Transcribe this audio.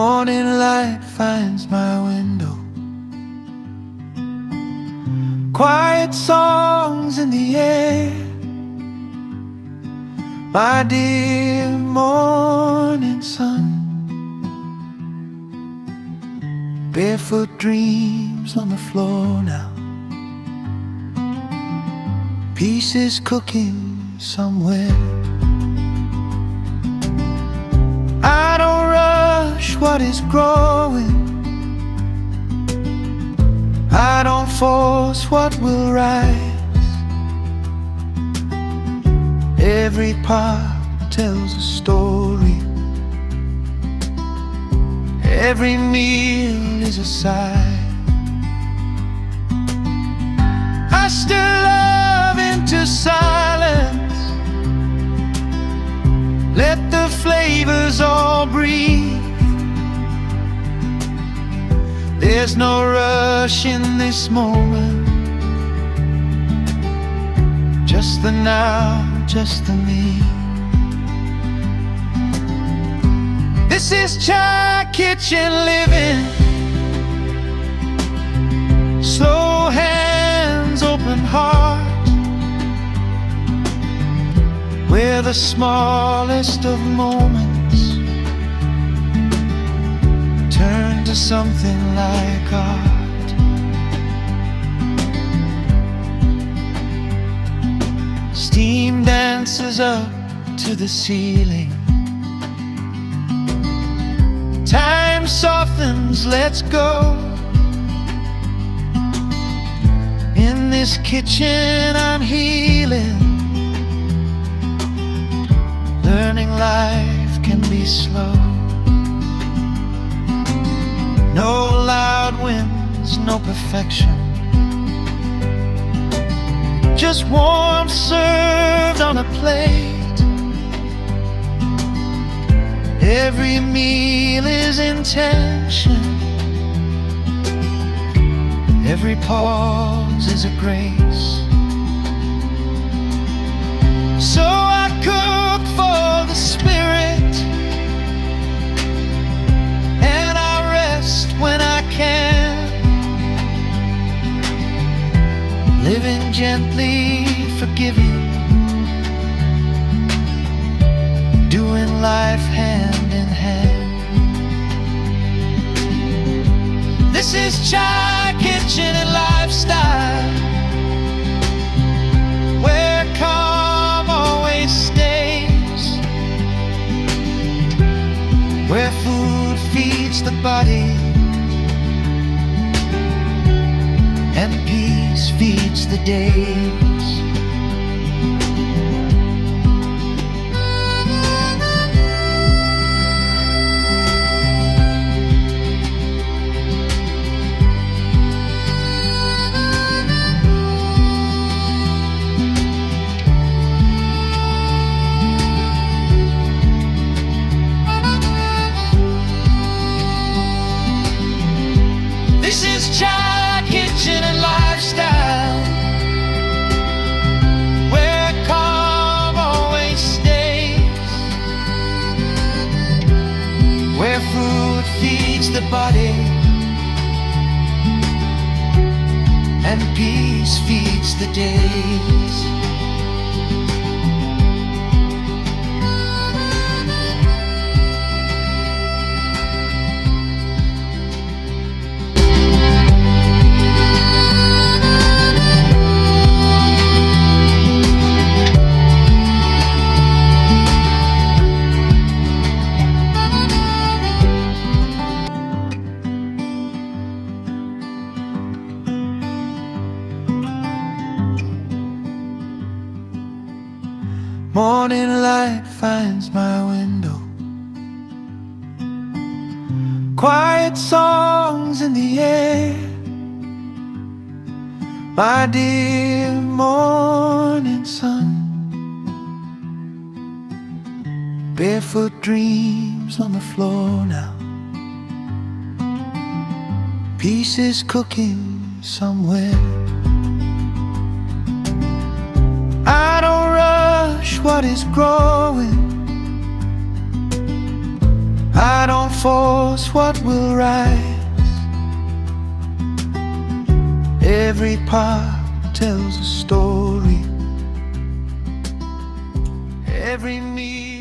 Morning light finds my window, quiet songs in the air. My dear morning sun, barefoot dreams on the floor now. Peace is cooking somewhere. I don't rush what is growing, I don't force what will rise. Every part tells a story, every meal is a sigh. I still love into silence, let the flavors all breathe. There's no rush in this moment, just the now, just the me. This is chai kitchen living, slow hands, open heart, where the smallest of moments turn to something like art. Steam dances up to the ceiling, time softens, let's go. In this kitchen I'm healing, learning life can be slow. No loud winds, no perfection, just warmth served on a plate. Every meal is intention, every pause is a grace. So I cook for the spirit, and I rest when I can, living gently, forgiving, doing life hand in hand. This is chai kitchen and lifestyle, where calm always stays, where food feeds the body and peace feeds the days. This is chai kitchen and lifestyle, where calm always stays, where food feeds the body and peace feeds the days. Morning light finds my window, quiet songs in the air. My dear morning sun, barefoot dreams on the floor now. Peace is cooking somewhere. I don't rush what is growing, I don't falls, what will rise? Every part tells a story. Every meal